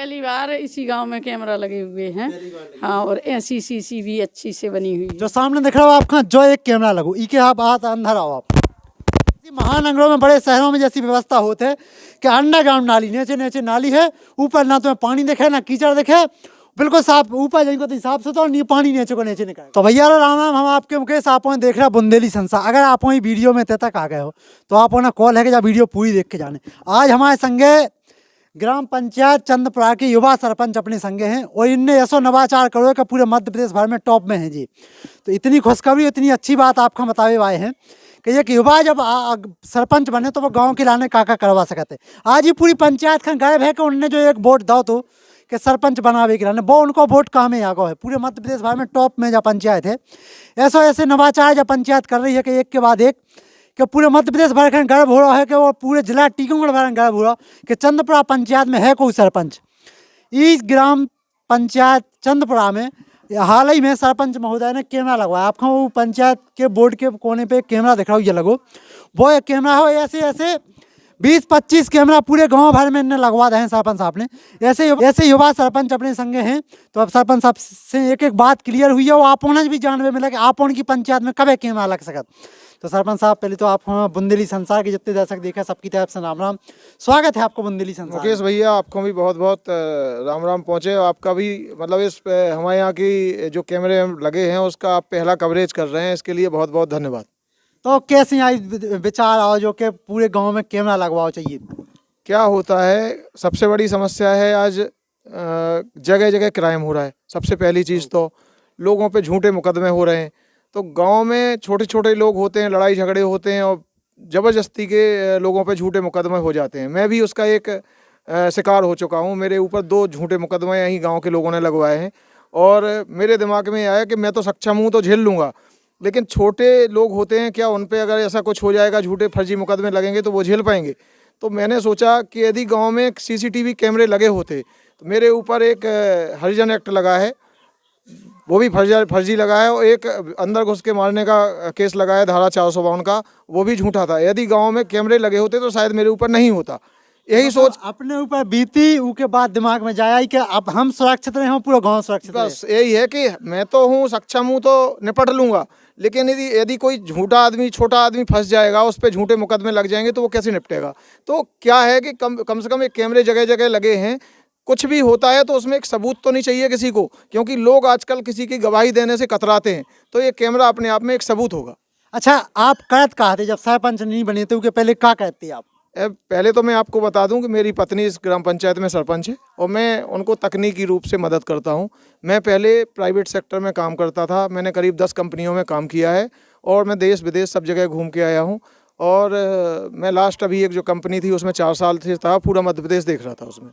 पहली बार इसी गांव में कैमरा लगे हुए हैं। हाँ, और ऐसी सीसी भी अच्छी से बनी हुई है। जो सामने दिख रहा हो आपका जो एक कैमरा लगो इके आप हाथ अंदर आओ आप। महानगरों में बड़े शहरों में जैसी व्यवस्था होते है कि अंडरग्राउंड नाली, नीचे नीचे नाली है, ऊपर ना तुम्हें पानी दिखे ना कीचड़ दिखे, बिल्कुल साफ ऊपर जाएंगे तो हिसाब से तो नहीं पानी नीचे को नीचे निकले। तो भैया राम राम, हम आपके मुकेश आप देख रहे हैं बुंदेली संसार। अगर आप वही वीडियो में तक आ गए हो तो आप ना कॉल है कि जब वीडियो पूरी देख के जाने। आज हमारे संगे ग्राम पंचायत चंद्रपुरा के युवा सरपंच अपने संगे हैं और इनने ऐसो नवाचार करो कि पूरे मध्य प्रदेश भर में टॉप में है जी। तो इतनी खुशखबरी, इतनी अच्छी बात आपको बतावे आए हैं कि एक युवा जब सरपंच बने तो वो गांव के लाने काका करवा सकते। आज ही पूरी पंचायत का गायब है कि उनने जो एक वोट दो तो कि सरपंच बनावे के लाने, वो उनको वोट कहाँ में आ गो है। पूरे मध्य प्रदेश भर में टॉप में जब पंचायत है, ऐसे नवाचार जब पंचायत कर रही है कि एक के बाद एक कि पूरे मध्य प्रदेश भर का गर्व हो रहा है कि वो पूरे जिला टीकमगढ़ भर गर्व हो रहा कि चंद्रपुरा पंचायत में है कोई सरपंच। इस ग्राम पंचायत चंद्रपुरा में हाल ही में सरपंच महोदय ने कैमरा लगवाया। आपको वो पंचायत के बोर्ड के कोने पे कैमरा दिख रहा हो, ये लगो वो एक कैमरा हो। ऐसे 20-25 कैमरा पूरे गांव भर में इन्हें लगवा रहे हैं सरपंच साहब ने। ऐसे युवा सरपंच अपने संगे हैं। तो अब सरपंच साहब से एक एक बात क्लियर हुई है, वो आप भी जानने मिला कि आप उनकी पंचायत में कब कैमरा लग सकता। तो सरपंच साहब पहले तो आप बुंदेली संसार के जितने दर्शक देखा सबकी तरफ से राम राम, स्वागत है आपको बुंदेली संसार। मुकेश भैया आपको भी बहुत बहुत राम राम पहुँचे। आपका भी मतलब इस हमारे यहाँ की जो कैमरे लगे हैं उसका आप पहला कवरेज कर रहे हैं, इसके लिए बहुत बहुत धन्यवाद। तो कैसे आई विचार आओ जो कि पूरे गांव में कैमरा लगवाओ चाहिए? क्या होता है, सबसे बड़ी समस्या है आज जगह जगह क्राइम हो रहा है। सबसे पहली चीज़ तो लोगों पे झूठे मुकदमे हो रहे हैं। तो गांव में छोटे छोटे लोग होते हैं, लड़ाई झगड़े होते हैं और ज़बरदस्ती के लोगों पे झूठे मुकदमे हो जाते हैं। मैं भी उसका एक शिकार हो चुका हूं। मेरे ऊपर 2 झूठे मुकदमे यहीं गांव के लोगों ने लगवाए हैं और मेरे दिमाग में आया कि मैं तो सक्षम हूं तो झेल लूँगा, लेकिन छोटे लोग होते हैं, क्या उन पर अगर ऐसा कुछ हो जाएगा, झूठे फर्जी मुकदमे लगेंगे तो वो झेल पाएंगे। तो मैंने सोचा कि यदि गांव में CCTV कैमरे लगे होते तो मेरे ऊपर एक हरिजन एक्ट लगा है, वो भी फर्जी लगा है, और एक अंदर घुस के मारने का केस लगा है धारा 452 का, वो भी झूठा था। यदि गांव में कैमरे लगे होते तो शायद मेरे ऊपर नहीं होता। यही सोच अपने ऊपर बीती, उसके बाद दिमाग में जाया कि अब हम सुरक्षित रहे, पूरा गांव सुरक्षित रहे। बस यही है कि मैं तो हूँ, सक्षम हूँ तो निपट लूँगा, लेकिन यदि कोई झूठा आदमी, छोटा आदमी फंस जाएगा, उस पर झूठे मुकदमे लग जाएंगे तो वो कैसे निपटेगा। तो क्या है कि कम से कम एक कैमरे जगह जगह लगे हैं। कुछ भी होता है तो उसमें एक सबूत तो नहीं चाहिए किसी को, क्योंकि लोग आजकल किसी की गवाही देने से कतराते हैं। तो ये कैमरा अपने आप में एक सबूत होगा। अच्छा, आप करत कहा थे जब सरपंच नहीं बने थे, पहले क्या कहते आप? पहले तो मैं आपको बता दूं कि मेरी पत्नी इस ग्राम पंचायत में सरपंच है और मैं उनको तकनीकी रूप से मदद करता हूं। मैं पहले प्राइवेट सेक्टर में काम करता था, मैंने करीब 10 कंपनियों में काम किया है और मैं देश विदेश सब जगह घूम के आया हूं। और मैं लास्ट अभी एक जो कंपनी थी उसमें 4 साल से था, पूरा मध्य प्रदेश देख रहा था उसमें।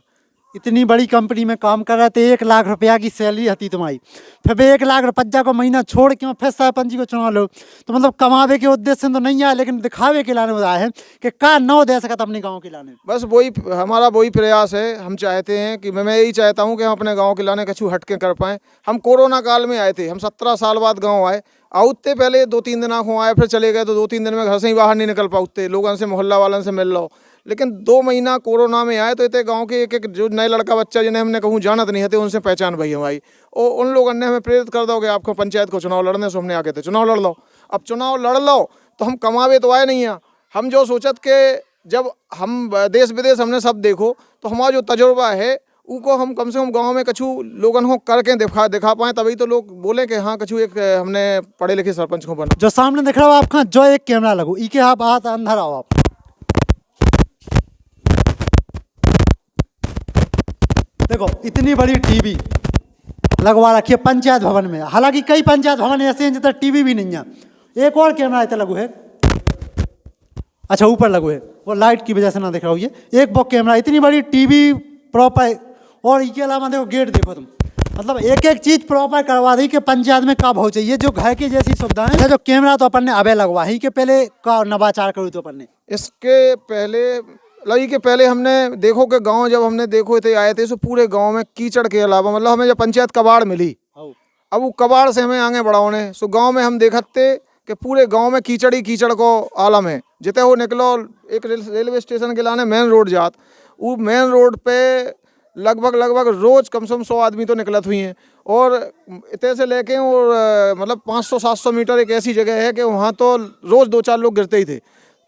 इतनी बड़ी कंपनी में काम कर रहे थे, 1 लाख रुपया की सैलरी थी तुम्हारी, फिर भी 1 लाख रुपया को महीना छोड़ के फिर सरपंच जी को चुना लो। तो मतलब कमावे के उद्देश्य से तो नहीं आया, लेकिन दिखावे के लाने आए हैं कि का नौ दे सकता अपने गांव के लाने। बस वही हमारा वही प्रयास है। हम चाहते हैं कि मैं यही चाहता हूं कि हम अपने गांव के लाने कछु हट के कर पाएँ। हम कोरोना काल में आए थे, हम 17 साल बाद गाँव आए। आउते पहले 2-3 दिन आँखों आए, फिर चले गए। तो 2-3 दिन में घर से ही बाहर नहीं निकल पाते, लोगों से, मोहल्ला वालों से मिल लो। लेकिन 2 महीना कोरोना में आए तो इतने गांव के एक जो नए लड़का बच्चा जिन्हें हमने कहूँ जानत नहीं थे, उनसे पहचान भाई हमारी, और उन लोगों ने हमें प्रेरित कर दो कि आपको पंचायत को चुनाव लड़ने से हमने आके थे चुनाव लड़ लो। अब चुनाव लड़ लो तो हम कमावे तो आए नहीं हैं। हम जो सोचत के जब हम देश विदेश हमने सब देखो तो हमारा जो तजुर्बा है उनको हम कम से कम गाँव में कछु लोगों को करके दिखा पाएँ, तभी तो लोग बोले कि हाँ कछु एक हमने पढ़े लिखे सरपंच को बना। जो सामने दिख रहा हो आपका जो एक कैमरा लगो इके आप हाथ अंदर आओ आप। देखो इतनी बड़ी टीवी लगवा रखी है पंचायत भवन में। हालांकि कई पंचायत भवन ऐसे हैं जिधर टीवी भी नहीं है। एक और कैमरा इतना लगू है, अच्छा ऊपर लगू है, वो लाइट की वजह से ना दिख रहा हो। ये एक वो कैमरा, इतनी बड़ी टीवी प्रॉपर, और इसके अलावा देखो गेट देखो तुम, मतलब एक एक चीज प्रॉपर करवा दी कि पंचायत में कब हो चाहिए। जो घर की जैसी सुविधाएं है, जो कैमरा तो अपन ने अबे लगवा ही के पहले का नवाचार करूँ तो अपन ने इसके पहले लगी के पहले हमने देखो कि गांव जब हमने देखो थे आए थे तो पूरे गांव में कीचड़ के अलावा, मतलब हमें जब पंचायत कबाड़ मिली, अब वो कबाड़ से हमें आगे बढ़ाने सो गांव में हम देखते कि पूरे गांव में कीचड़ ही कीचड़ को आलम है। जितने वो निकलो एक रेलवे स्टेशन के लाने मेन रोड जात, वो मेन रोड पे लगभग रोज कम से कम 100 आदमी तो निकलत हुई हैं। और इतने से लेके और मतलब 500-700 मीटर एक ऐसी जगह है कि वहाँ तो रोज 2-4 लोग गिरते ही थे।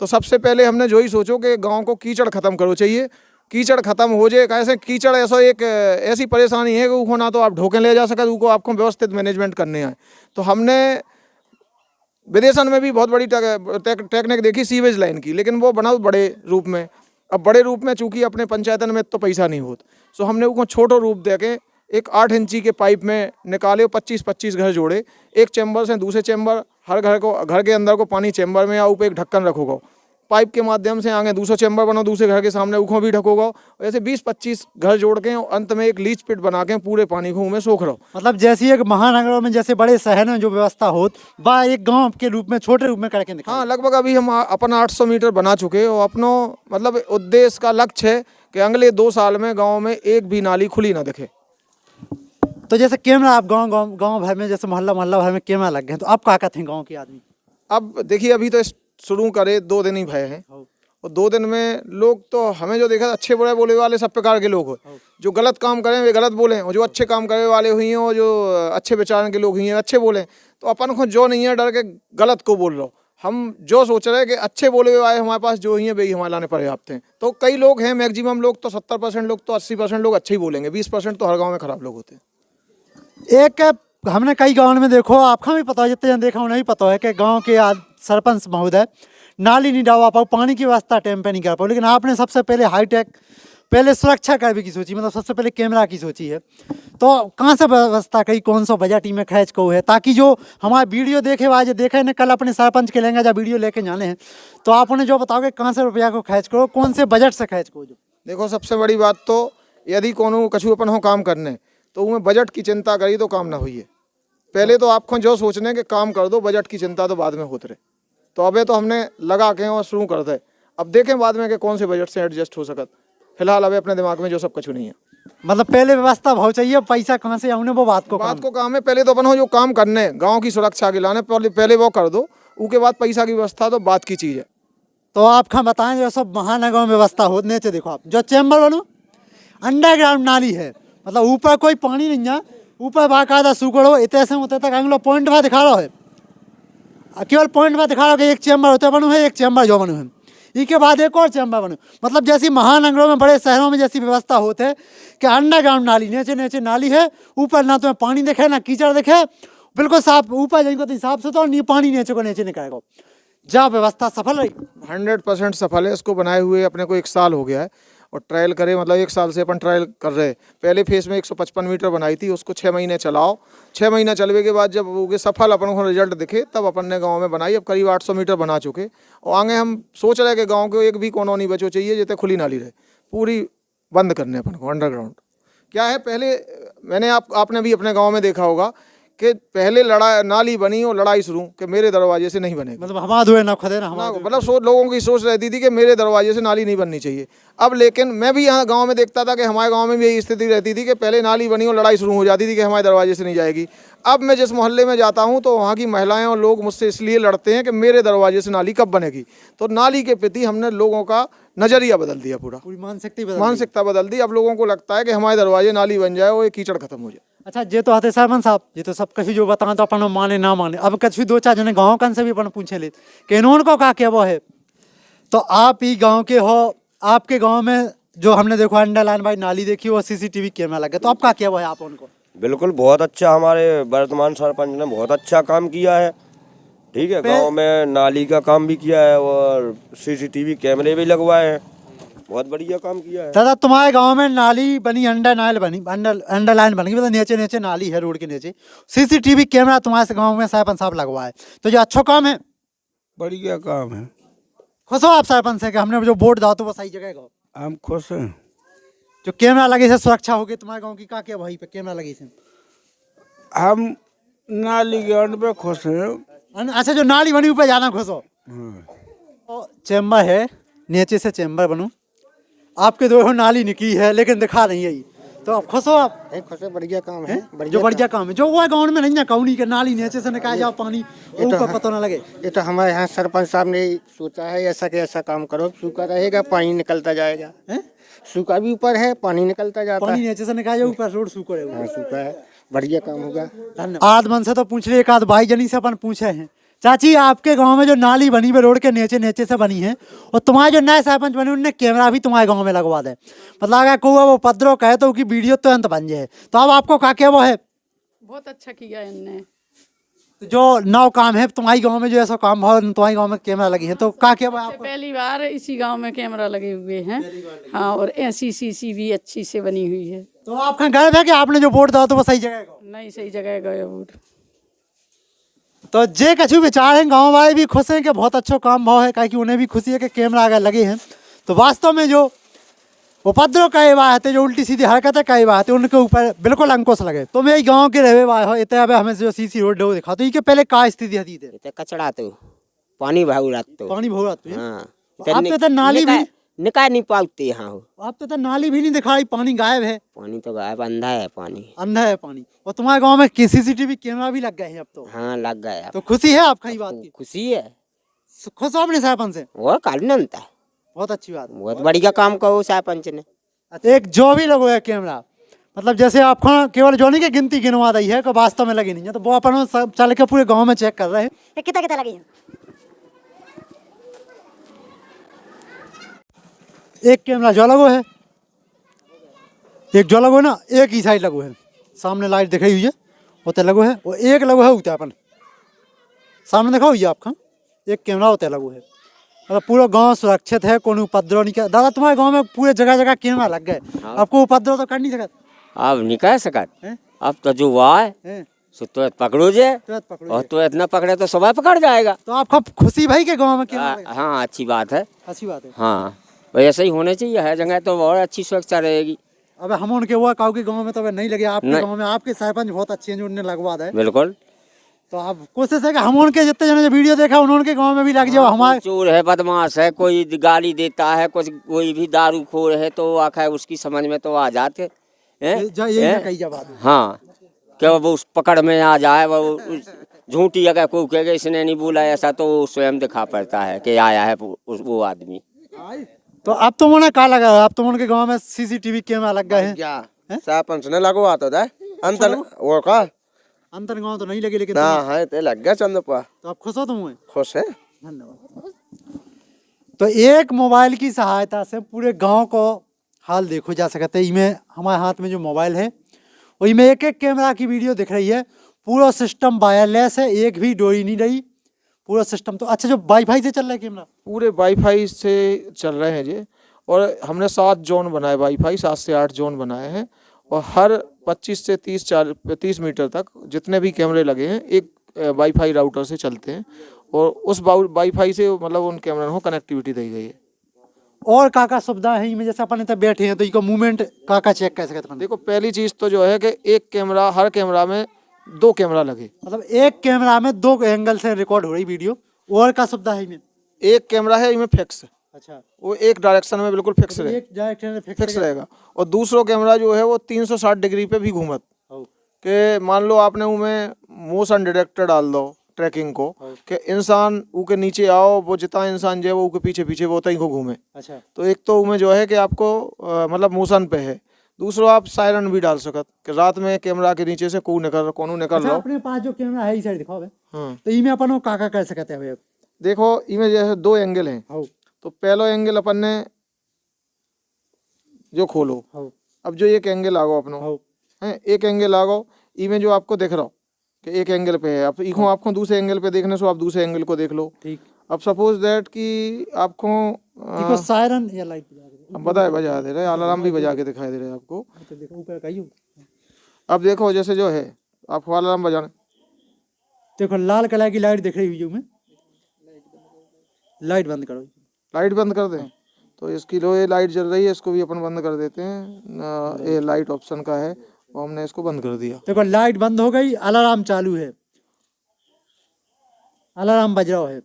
तो सबसे पहले हमने जो ही सोचो कि गांव को कीचड़ खत्म करो चाहिए, कीचड़ खत्म हो जाए। कैसे कीचड़ ऐसा एक ऐसी परेशानी है कि उसको ना तो आप ढोके ले जा सके, उसको आपको व्यवस्थित मैनेजमेंट करने आए। तो हमने विदेशन में भी बहुत बड़ी टेक्निक देखी सीवेज लाइन की, लेकिन वो बना बड़े रूप में। अब बड़े रूप में चूंकि अपने पंचायतन में तो पैसा नहीं होता, सो हमने उसको छोटो रूप दे के एक 8 इंची के पाइप में निकाले, 25-25 घर जोड़े, एक चैम्बर से दूसरे चैम्बर, हर घर के अंदर को पानी चैम्बर में या ऊपर एक ढक्कन रखोगा, पाइप के माध्यम से आगे दूसरा चैम्बर बनो, दूसरे घर के सामने उखों भी ढकोगा। ऐसे 20-25 घर जोड़ के अंत में एक लीच पिट बना के पूरे पानी को में सोख रहो। मतलब जैसे एक महानगरों में जैसे बड़े शहर में जो व्यवस्था होत बा एक गांव के रूप में छोटे रूप में करके दिखाओ। हाँ, लगभग अभी हम अपना 800 मीटर बना चुके और अपनो मतलब उद्देश्य का लक्ष्य है कि अगले 2 साल में गाँव में एक भी नाली खुली ना दिखे। तो जैसे कैमरा आप गांव भर में जैसे मोहल्ला भर में कैमरा लग गए, तो आप क्या कहते हैं गाँव के आदमी? अब देखिए, अभी तो शुरू करे 2 दिन ही भय हैं और 2 दिन में लोग तो हमें जो देखा अच्छे बुरे बोले वाले सब प्रकार के लोग हो। जो गलत काम करें वे गलत बोलें और जो अच्छे काम करने वाले हुई हैं और जो अच्छे विचार के लोग हुई हैं अच्छे बोलें। तो अपन को जो नहीं है डर के गलत को बोल रहा हो, हम जो सोच रहे हैं कि अच्छे बोले हुए आए हमारे पास जो ही है वे ही हमारे लाने पर्याप्त हैं। तो कई लोग हैं, मैक्सिमम लोग तो 70% लोग तो 80% लोग अच्छे ही बोलेंगे, 20% तो हर गाँव में खराब लोग होते हैं। एक हमने कई गाँव में देखो, आपका भी पता है, जितने जन देखा उन्हें भी पता है कि गाँव के सरपंच महोदय नाली नहीं डालवा पाओ, पानी की व्यवस्था टाइम पे नहीं कर पाओ। लेकिन आपने सबसे पहले हाईटेक, पहले सुरक्षा कार्य की सोची, मतलब सबसे पहले कैमरा की सोची है। तो कहाँ से व्यवस्था करी, कौन सा बजट में खर्च को है, ताकि जो हमारा वीडियो देखे आज देखे ने कल अपने सरपंच के लेंगे जब वीडियो लेके जाने हैं, तो आप उन्हें जो बताओगे कहाँ से रुपया को खर्च करो, कौन से बजट से खर्च करो? जो देखो, सबसे बड़ी बात तो यदि कोनो कछु अपन हो काम करने तो उनमें बजट की चिंता करी तो काम ना हुई है। पहले तो आपको जो सोचने के काम कर दो, बजट की चिंता तो बाद में होते रहे। तो अबे तो हमने लगा के और शुरू कर दे, अब देखें बाद में कि कौन से बजट से एडजस्ट हो सकत। फिलहाल अबे अपने दिमाग में जो सब कुछ नहीं है। मतलब पहले व्यवस्था बहुत चाहिए, पैसा कहाँ से आउने वो बात को काम है। पहले तो अपन हो जो काम करने गाँव की सुरक्षा के लाने पहले वो कर दो, उसके बाद पैसा की व्यवस्था तो बात की चीज़ है। तो आप कहाँ बताएं जो सब महानगरों में व्यवस्था होने से देखो, आप जो चैम्बर बनो अंडरग्राउंड नाली है, मतलब ऊपर कोई पानी नहीं है, ऊपर बाकायदा सुकड़ो इतने से होते तक अगलो पॉइंट वहाँ दिखा रहा है, केवल पॉइंट में दिखा रहा कि एक चैम्बर होते बनो है, एक चैम्बर जो बनो है, इसके बाद एक और चैम्बर बनो। मतलब जैसी महानगरों में बड़े शहरों में जैसी व्यवस्था होते है कि अंडरग्राउंड नाली, नीचे नाली है, ऊपर ना तुम्हें पानी दिखे ना कीचड़ दिखे, बिल्कुल साफ, ऊपर जाएंगे तो साफ सुथरा, नहीं पानी नीचे को नीचे निकलेगा। जहाँ व्यवस्था सफल रही, 100% सफल है। इसको बनाए हुए अपने को 1 साल हो गया है और ट्रायल करे, मतलब 1 साल से अपन ट्रायल कर रहे हैं। पहले फेज में 155 मीटर बनाई थी, उसको 6 महीने चलाओ, 6 महीना चलने के बाद जब वो सफल अपन को रिजल्ट दिखे तब अपन ने गांव में बनाई। अब करीब 800 मीटर बना चुके और आगे हम सोच रहे हैं कि गांव को एक भी कोना नहीं बचो चाहिए जितने खुली नाली रहे, पूरी बंद करने अपन को अंडरग्राउंड। क्या है, पहले मैंने आपने भी अपने गाँव में देखा होगा कि पहले नाली बनी और लड़ाई शुरू कि मेरे दरवाजे से नहीं बनेगी, मतलब हमारा धुए ना खुदे ना हमारा, मतलब लोगों की सोच रहती थी कि मेरे दरवाजे से नाली नहीं बननी चाहिए। अब लेकिन मैं भी यहाँ गांव में देखता था कि हमारे गांव में भी यही स्थिति रहती थी कि पहले नाली बनी और लड़ाई शुरू हो जाती थी कि हमारे दरवाजे से नहीं जाएगी। अब मैं जिस मोहल्ले में जाता हूँ तो वहाँ की महिलाएं और लोग मुझसे इसलिए लड़ते हैं कि मेरे दरवाजे से नाली कब बनेगी। तो नाली के प्रति हमने लोगों का नजरिया बदल दिया, पूरी मानसिकता बदल दी। अब लोगों को लगता है कि हमारे दरवाजे नाली बन जाए और ये कीचड़ खत्म हो जाए। अच्छा, ये तो आते सरपंच साहब, ये तो सब कभी जो बताना तो अपन माने ना माने, अब कभी 2-4 जने गाँव कन से भी अपन पूछे ले कि इन्होंने का क्या वो है। तो आप ही गाँव के हो, आपके गाँव में जो हमने देखो अंडरलाइन बाई नाली देखी और CCTV कैमरा लगे, तो आपका क्या वो है आप उनको? बिल्कुल, बहुत अच्छा, हमारे वर्तमान सरपंच ने बहुत अच्छा काम किया है। ठीक है, गांव में नाली का काम भी किया है और CCTV कैमरे भी लगवाए हैं, बहुत बढ़िया काम किया है। दादा, तुम्हारे गांव में नाली बनी, अंडरलाइन बनी, मतलब नीचे नाली है रोड के नीचे, CCTV कैमरा तुम्हारे गांव में सरपंच साहब लगवाए, तो ये अच्छा काम है, बढ़िया काम है। खुश हो आप सरपंच से कि हमने जो वोट दाओ तो वो सही जगह गो? हम खुश हैं। जो कैमरा लगे से सुरक्षा होगी तुम्हारे गाँव की, क्या वही पे कैमरा लगी से? हम नाली ग्राउंड पे खुश हैं। अच्छा, जो नाली बनी ऊपर जाना खुश हो? तो चैम्बर है, नीचे से चैम्बर बनू, आपके दो नाली निकली है लेकिन दिखा नहीं है, तो आप खुश हो? आप खुश है, बढ़िया काम है, बढ़िया काम है। जो वो गाँव में नहीं है कौनी के नाली नीचे से निकाल जाओ, पानी ऊपर पता ना लगे। ये तो हमारे यहाँ सरपंच साहब ने सोचा है ऐसा कि ऐसा काम करो, सूखा रहेगा पानी निकलता जाएगा। सूखा भी ऊपर है, पानी निकलता जाता पानी है। नीचे से निकाल ऊपर रोड सूखो है। हाँ, सूखा है, बढ़िया काम होगा। धन्यवाद। आदमन से तो पूछ रहे, एक आध भाई जनी से अपन पूछे हैं। चाची, आपके गांव में जो नाली बनी हुई रोड के नीचे नीचे से बनी है, और तुम्हारे जो नए सरपंच बने उनने कैमरा भी तुम्हारे गांव में लगवा दे, मतलब अगर कोई वो उपद्रव कहे तो उसकी वीडियो तुरंत बन जाए, तो अब आपको क्या क्या वो है? बहुत अच्छा किया इनने। तो जो नौ काम है तुम्हारे गांव में, जो ऐसा काम हो तुम्हारे गांव में कैमरा लगी है, तो क्या क्या वो आपको? पहली बार इसी गांव में कैमरा लगे हुए हैं। हाँ, और एसीसीसी भी अच्छी से बनी हुई है। तो आपका गर्व है कि आपने जो वोट दिया तो वो सही जगह है? नहीं, सही जगह गए वोट। तो जे कछु विचार हैं, गांव वाले भी खुश हैं कि बहुत अच्छा काम भाव है, कि उन्हें भी खुशी है कि कैमरा अगर लगे हैं। तो वास्तव में जो उपद्रव कई बात है, जो उल्टी सीधी हरकतें कई बात है, उनके ऊपर बिल्कुल अंकुश लगे। तो मेरे गांव के रहे वाले हो इतने अब हमें जो सीसी रोड वो दिखा, तो ये पहले क्या स्थिति थी? इते कचड़ा तो पानी भाव रात तो पानी भर आती है। हाँ, अब तो नाली भी निकाय नहीं पाते यहाँ हो। अब तो नाली भी नहीं दिखाई, पानी गायब है। पानी तो गायब, अंधा है पानी। अंधा है पानी। और तुम्हारे गांव में सीसीटीवी कैमरा भी लग गए हैं अब तो? हाँ, लग गया। तो खुशी है आपका ये बात की? खुशी है, खुश हो अपने सरपंच से? वो कानून था, बहुत अच्छी बात है। बहुत बढ़िया काम करो सरपंच ने। एक जो भी लगो है कैमरा, मतलब जैसे आपको केवल जोनी की गिनती गिनवा रही है कि वास्तव में लगी नहीं है, तो वो अपन सब चल के पूरे गांव में चेक कर रहे हैं कितना कितना लगी है। एक कैमरा जो लगो है, एक जो लगो है ना, एक ही साइड लगो है, सामने लाइट दिखाई हुई है उतने लगो है, और एक लगो है उतने अपन सामने देखा हुई है आपका, एक कैमरा उतने लगो है। मतलब पूरा गांव सुरक्षित है, कोई उपद्रव नहीं कर। दादा, तुम्हारे गांव में पूरे जगह जगह कैमरा लग गए, आपको उपद्रव तो कर नहीं सकता? अब नहीं कह सकत। हैं? अब तो जो हुआ है सो तो पकड़ो जे, तुरंत पकड़ो। और तो इतना पकड़े तो सुबह पकड़ जाएगा। तो आपका खुशी भाई के गांव में कैमरा लगा? हाँ, अच्छी बात है। अच्छी बात है। हाँ, वैसे ही होने चाहिए, है जगह तो और अच्छी सुरक्षा रहेगी। अब हम उनके हुआ काऊ के गांव में तो नहीं लगे, आपके नहीं। गांव में आपके सरपंच बहुत अच्छे हैं जो उन्होंने लगवा दे। बिल्कुल। तो अब कोशिश है कि हम उनके जितने जने जो वीडियो देखा उनके गांव में भी लग जाओ। हमारे चोर है, बदमाश है, कोई गाली देता है, कुछ कोई भी दारू खोर है, तो आखिर उसकी समझ में तो आ जाते हैं। यही ना कही जब बात। हाँ, क्या वो उस पकड़ में आ जाए, वो झूठी अगर कोई कहेगा इसने नहीं बोला ऐसा, तो वो स्वयं दिखा पड़ता है कि आया है वो आदमी। तो अब तुम उन्हें कहा लगा, अब तुम उनके गांव में सीसीटीवी कैमरा लग गए हैं? क्या सरपंच ने लगवा तो था अंतर वो का अंतर गांव तो नहीं लगे, लेकिन ना है ते लग गया चंदपुआ। तो आप खुश हो तुम? खुश है। धन्यवाद। तो एक मोबाइल की सहायता से पूरे गांव को हाल देखो जा सकता है। इनमें हमारे हाथ में जो मोबाइल है और इनमें एक एक कैमरा की वीडियो दिख रही है। पूरा सिस्टम वायरलेस है, एक भी डोरी नहीं रही, पूरा सिस्टम। तो अच्छा, जो वाईफाई से चल रहा है कैमरा? पूरे वाईफाई से चल रहे हैं जी, और हमने 7 जोन बनाए वाईफाई, 7 से 8 जोन बनाए हैं, और हर 25 से 30 मीटर तक जितने भी कैमरे लगे हैं एक वाईफाई राउटर से चलते हैं, और उस वाईफाई से मतलब उन कैमरा को कनेक्टिविटी दी गई है। और का सुविधा है इनमें? जैसे अपन इतना बैठे हैं तो इनको मूवमेंट का चेक कर सकते हैं? देखो, पहली चीज़ तो जो है कि एक कैमरा, हर कैमरा में 2 कैमरा लगे, मतलब एक कैमरा में 2 एंगल से रिकॉर्ड हो रही वीडियो। और का सुविधा है इनमें? एक कैमरा है इनमें फिक्स, अच्छा, वो एक डायरेक्शन में बिल्कुल फिक्स रहे, एक डायरेक्शन फिक्स रहेगा। और दूसरा कैमरा जो है वो 360 डिग्री पे भी घूमत, कि मान लो आपने उनमें मोशन डिटेक्टर डाल दो ट्रैकिंग को, कि इंसान ऊके नीचे आओ, वो जितना इंसान जो है वो ऊके पीछे पीछे वो तहीं को घूमे। अच्छा, तो एक तो उनमें जो है कि आपको मतलब मोशन पे है। दूसरा आप सायरन भी डाल सकत कि रात में कैमरा के नीचे से कोनो निकल अच्छा, लो। अपने पास जो कैमरा है इस साइड दिखाओ बे। हाँ, तो इनमें अपन का कर सकते हैं? देखो इनमें जो है 2 एंगल हैं। तो पहला एंगल अपन ने जो खोलो, अब जो एक एंगल आगो अपनो है, एक एंगल आगो इनमें जो आपको दिख रहा हो कि एक एंगल पे है, अब इको आपको दूसरे एंगल पे देखने से आप दूसरे एंगल को देख लो। ठीक। अब सपोज दैट कि आपको इको सायरन या लाइट अब बजा दे रहे, अलार्म भी बजा के दिखाई दे रहे हैं आपको। तो देखो ऊपर कहियो। अब देखो जैसे जो है आपको अलार्म बजाना, देखो लाल कलर की लाइट दिख रही हुई में, लाइट बंद करो। लाइट बंद कर दें तो इसकी लो ये लाइट जल रही है, इसको भी अपन बंद कर देते हैं। ये लाइट ऑप्शन का है और हमने इसको बंद कर दिया। देखो लाइट बंद हो गई, अलार्म चालू है, अलार्म बज रहा है।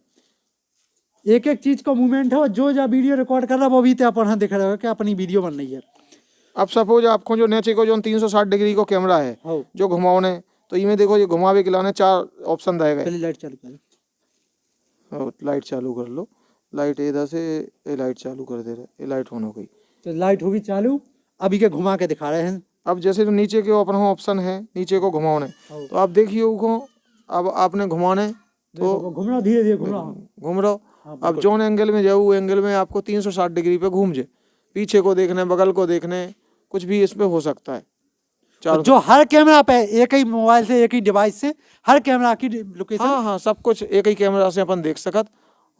एक एक चीज का मूवमेंट है, और जो वीडियो रिकॉर्ड कर रहा है वो भी तो अपन दिख रहा है कि अपनी वीडियो बन रही है। अब सपोज आपको जो नीचे को जो 360 डिग्री को कैमरा है जो घुमाने, तो इनमें देखो ये घुमावे के लाने 4 ऑप्शन रहेगा। लाइट चालू कर, लाइट चालू कर लो, लाइट इधर से ये लाइट चालू कर दे रहे, ये लाइट ऑन हो गई। तो लाइट होगी चालू, अभी के घुमा के दिखा रहे हैं। अब जैसे तो नीचे के अपन ऑप्शन है, नीचे को घुमाने, तो आप देखिए उसको, अब आपने घुमाने तो घूम रहा, धीरे धीरे घूम रहा। घूम रहा। अब जोन एंगल में जाओ, एंगल में आपको 360 डिग्री पे घूम जाए, पीछे को देखने, बगल को देखने, कुछ भी इस पे हो सकता है। जो हर कैमरा पे एक ही मोबाइल से, एक ही डिवाइस से हर कैमरा की लोकेशन, हाँ, सब कुछ एक ही कैमरा से अपन देख सकत।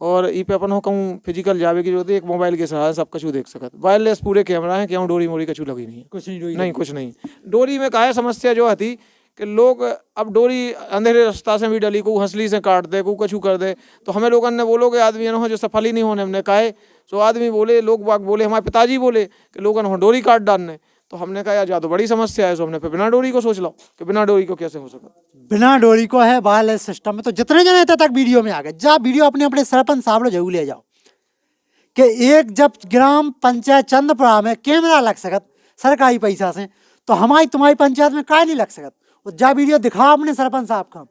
और ई पे अपन हो कहूँ फिजिकल जावे की जरूरत है, एक मोबाइल के सहारे सब कुछ देख सकत। वायरलेस पूरे कैमरा है, क्यों डोरी मोरी कछु लगी नहीं है, कुछ नहीं, नहीं कुछ नहीं। डोरी में काहे समस्या जो आती कि लोग अब डोरी अंधेरे रास्ता से भी डली, को हंसली से काट दे, को कछु कर दे, तो हमें लोगों ने बोलो कि आदमी हो जो सफल ही नहीं होने, हमने कहा सो आदमी बोले, लोग बाग बोले, हमारे पिताजी बोले कि लोगों ने डोरी काट डालने, तो हमने कहा यार तो बड़ी समस्या है, सो हमने बिना डोरी को सोच लो कि बिना डोरी को कैसे हो सका। बिना डोरी को है वायरलेस सिस्टम में। तो जितने जने इतने तक वीडियो में आ गए, जा वीडियो अपने अपने सरपंच साहब लो जरूर ले जाओ कि एक जब ग्राम पंचायत चंदपुरा में कैमरा लग सकत सरकारी पैसा से, तो हमारी तुम्हारी पंचायत में काय नहीं लग सकत। और जा वीडियो दिखाओ अपने सरपंच साहब का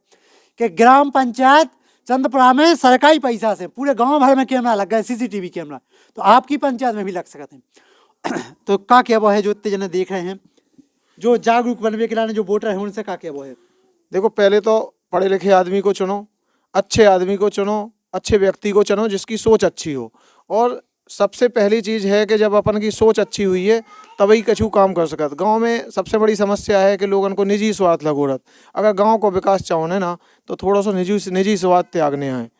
कि ग्राम पंचायत चंदपुरा में सरकारी पैसा से पूरे गांव भर में कैमरा लग गया, CCTV कैमरा, तो आपकी पंचायत में भी लग सकते हैं। तो का क्या वो है जो इतने जने देख रहे हैं, जो जागरूक बनने के लिए जो वोटर है, उनसे का क्या वो है? देखो, पहले तो पढ़े लिखे आदमी को चुनो, अच्छे आदमी को चुनो, अच्छे व्यक्ति को चुनो जिसकी सोच अच्छी हो। और सबसे पहली चीज़ है कि जब अपन की सोच अच्छी हुई है तभी कछु काम कर सकत। गांव में सबसे बड़ी समस्या है कि लोगों को निजी स्वार्थ लगोरत। अगर गांव को विकास चाहोने ना, तो थोड़ा सा निजी स्वार्थ त्यागने हैं।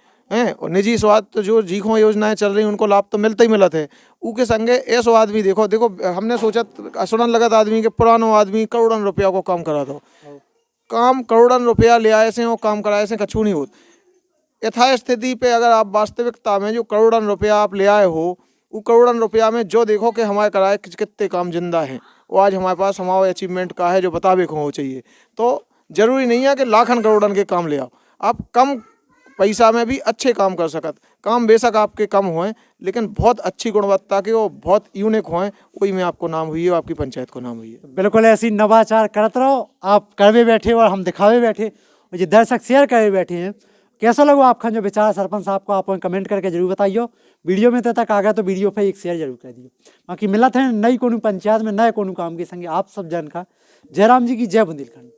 और निजी स्वार्थ तो जो जीखो योजनाएं चल रही उनको लाभ तो मिलता ही मिलत है। ऊके संगे ऐसो आदमी देखो हमने सोचा सुनन लगत आदमी के पुरानो आदमी करोड़ों रुपया को काम करा दो, काम करोड़ों रुपया ले आए से और काम कराए से कछु नहीं होत। यथास्थिति पे अगर आप वास्तविकता में जो करोड़ों रुपया आप ले आए हो, वो करोड़ों रुपया में जो देखो कि हमारे कराए कितने काम जिंदा हैं, वो आज हमारे पास हमारे अचीवमेंट का है जो बतावे को हो चाहिए। तो जरूरी नहीं है कि लाखन करोड़न के काम ले आओ, आप कम पैसा में भी अच्छे काम कर सकत। काम बेशक आपके कम हों लेकिन बहुत अच्छी गुणवत्ता के और बहुत यूनिक हों, वही में आपको नाम हुई है, आपकी पंचायत को नाम हुई है। बिल्कुल ऐसी नवाचार करते रहो, आप करवे बैठे और हम दिखावे बैठे और ये दर्शक शेयर करे बैठे हैं। कैसा लगा आपका जो विचार सरपंच साहब को, आप कमेंट करके जरूर बताइए। वीडियो में तक आ गया तो वीडियो पे एक शेयर जरूर कर दिए। बाकी मिलत है नई कोनो पंचायत में नए कोनो काम के संगे आप सब जन का। जयराम जी की जय बुंदेलखंड।